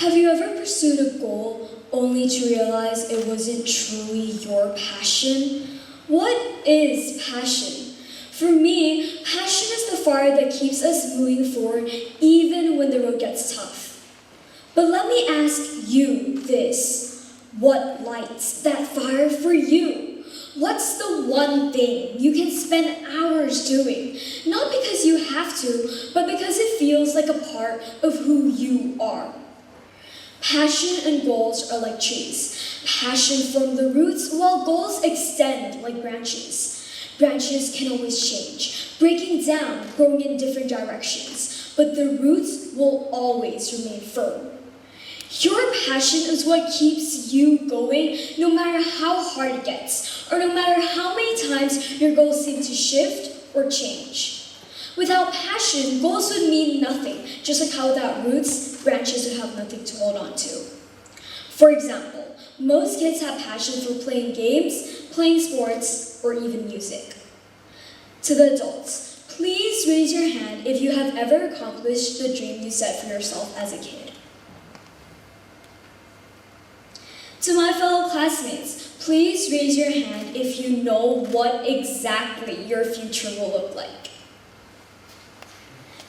Have you ever pursued a goal only to realize it wasn't truly your passion? What is passion? For me, passion is the fire that keeps us moving forward even when the road gets tough. But let me ask you this. What lights that fire for you? What's the one thing you can spend hours doing? Not because you have to, but because it feels like a part of who you are. Passion and goals are like trees. Passion from the roots, while goals extend like branches. Branches can always change, breaking down, growing in different directions, but the roots will always remain firm. Your passion is what keeps you going no matter how hard it gets, or no matter how many times your goals seem to shift or change. Without passion, goals would mean nothing, just like how without roots, branches would have nothing to hold on to. For example, most kids have passion for playing games, playing sports, or even music. To the adults, please raise your hand if you have ever accomplished the dream you set for yourself as a kid. To my fellow classmates, please raise your hand if you know what exactly your future will look like.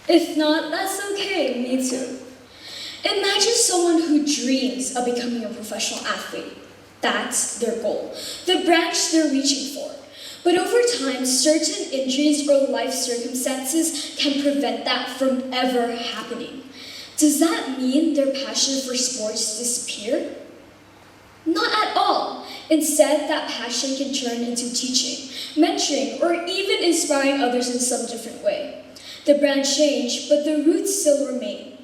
If not, that's okay, me too. Imagine someone who dreams of becoming a professional athlete. That's their goal, the branch they're reaching for. But over time, certain injuries or life circumstances can prevent that from ever happening. Does that mean their passion for sports disappeared? Not at all. Instead, that passion can turn into teaching, mentoring, or even inspiring others in some different way. The branch changed, but the roots still remain.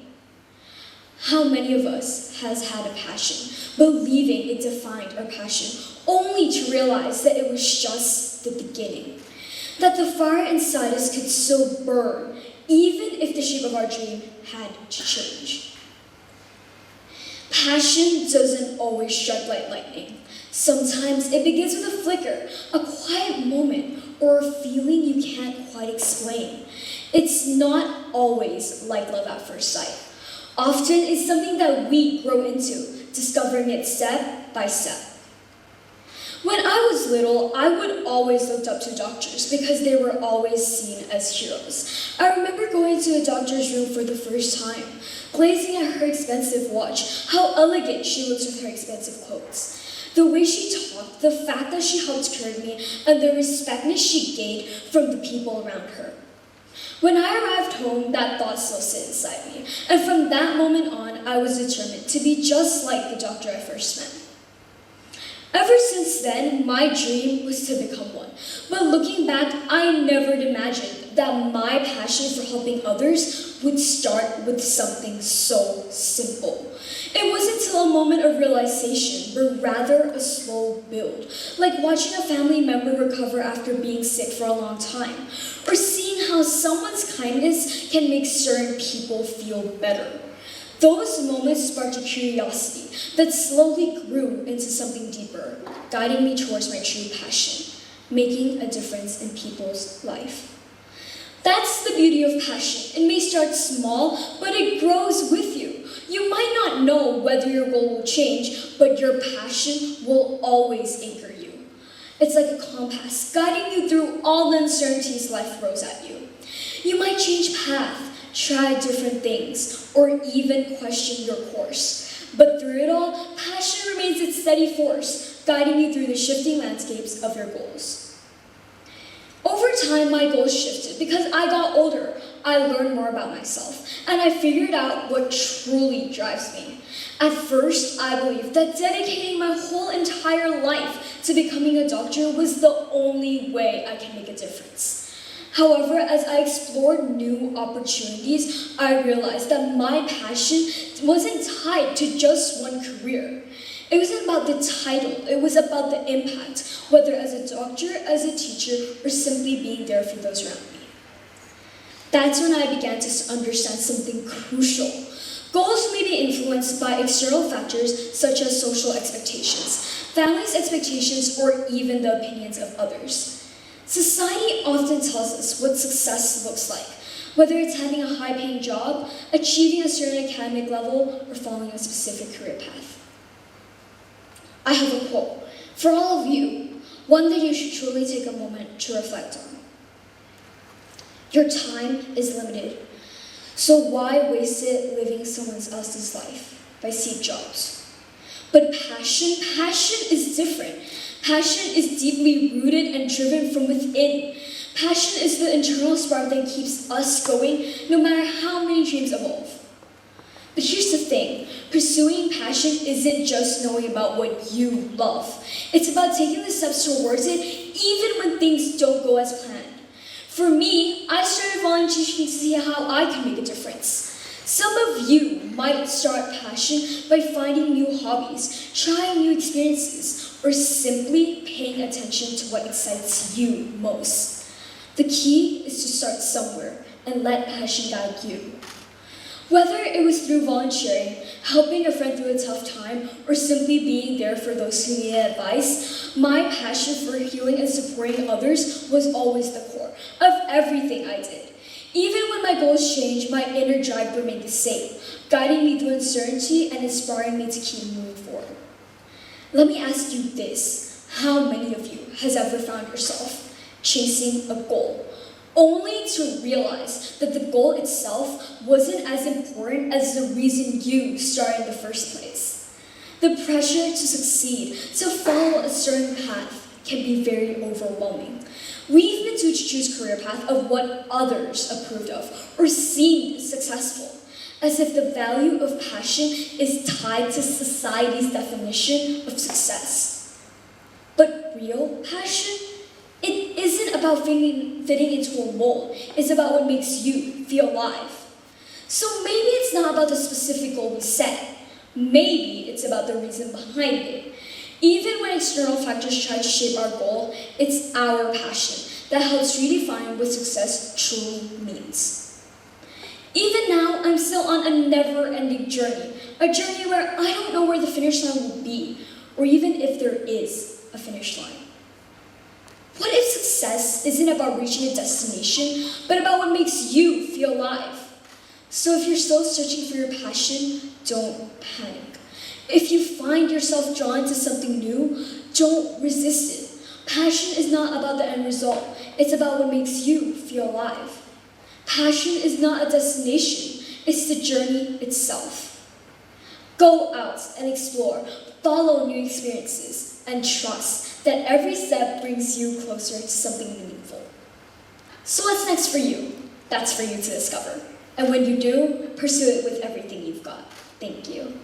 How many of us has had a passion, believing it defined our passion, only to realize that it was just the beginning? That the fire inside us could still burn, even if the shape of our dream had to change. Passion doesn't always strike like lightning. Sometimes it begins with a flicker, a quiet moment, or a feeling you can't quite explain. It's not always like love at first sight. Often it's something that we grow into, discovering it step by step. When I was little, I would always look up to doctors because they were always seen as heroes. I remember going to a doctor's room for the first time, gazing at her expensive watch, how elegant she looked with her expensive clothes. The way she talked, the fact that she helped care me, and the respectness she gained from the people around her. When I arrived home, that thought still sit inside me, and from that moment on, I was determined to be just like the doctor I first met. Ever since then, my dream was to become one. But looking back, I never imagined that my passion for helping others would start with something so simple. It wasn't until a moment of realization, but rather a slow build, like watching a family member recover after being sick for a long time, or seeing how someone's kindness can make certain people feel better. Those moments sparked a curiosity that slowly grew into something deeper, guiding me towards my true passion, making a difference in people's life. That's the beauty of passion. It may start small, but it grows with you. You might not know whether your goal will change, but your passion will always anchor you. It's like a compass, guiding you through all the uncertainties life throws at you. You might change path, try different things, or even question your course. But through it all, passion remains its steady force, guiding you through the shifting landscapes of your goals. Over time, my goals shifted because I got older. I learned more about myself, and I figured out what truly drives me. At first, I believed that dedicating my whole entire life to becoming a doctor was the only way I can make a difference. However, as I explored new opportunities, I realized that my passion wasn't tied to just one career. It wasn't about the title, it was about the impact, whether as a doctor, as a teacher, or simply being there for those around me. That's when I began to understand something crucial. Goals may be influenced by external factors such as social expectations, family's expectations, or even the opinions of others. Society often tells us what success looks like, Whether it's having a high-paying job, achieving a certain academic level, or following a specific career path. I have a quote for all of you, one that you should truly take a moment to reflect on. Your time is limited, so why waste it living someone else's life by Steve Jobs? But passion is different. Passion is deeply rooted and driven from within. Passion is the internal spark that keeps us going no matter how many dreams evolve. But here's the thing, pursuing passion isn't just knowing about what you love. It's about taking the steps towards it even when things don't go as planned. For me, I started volunteering to see how I can make a difference. Some of you might start passion by finding new hobbies, trying new experiences, or simply paying attention to what excites you most. The key is to start somewhere and let passion guide you. Whether it was through volunteering, helping a friend through a tough time, or simply being there for those who needed advice, my passion for healing and supporting others was always the core of everything I did. Even when my goals changed, my inner drive remained the same, guiding me through uncertainty and inspiring me to keep moving forward. Let me ask you this, how many of you has ever found yourself chasing a goal, only to realize that the goal itself wasn't as important as the reason you started in the first place? The pressure to succeed, to follow a certain path, can be very overwhelming. We even to choose career path of what others approved of or seemed successful, as if the value of passion is tied to society's definition of success. But real passion? It isn't about fitting into a mold, it's about what makes you feel alive. So maybe it's not about the specific goal we set, maybe it's about the reason behind it. Even when external factors try to shape our goal, it's our passion that helps redefine what success truly means. Even now, I'm still on a never-ending journey, a journey where I don't know where the finish line will be, or even if there is a finish line. What if success isn't about reaching a destination, but about what makes you feel alive? So if you're still searching for your passion, don't panic. If you find yourself drawn to something new, don't resist it. Passion is not about the end result. It's about what makes you feel alive. Passion is not a destination. It's the journey itself. Go out and explore, follow new experiences, and trust that every step brings you closer to something meaningful. So what's next for you? That's for you to discover. And when you do, pursue it with everything you've got. Thank you.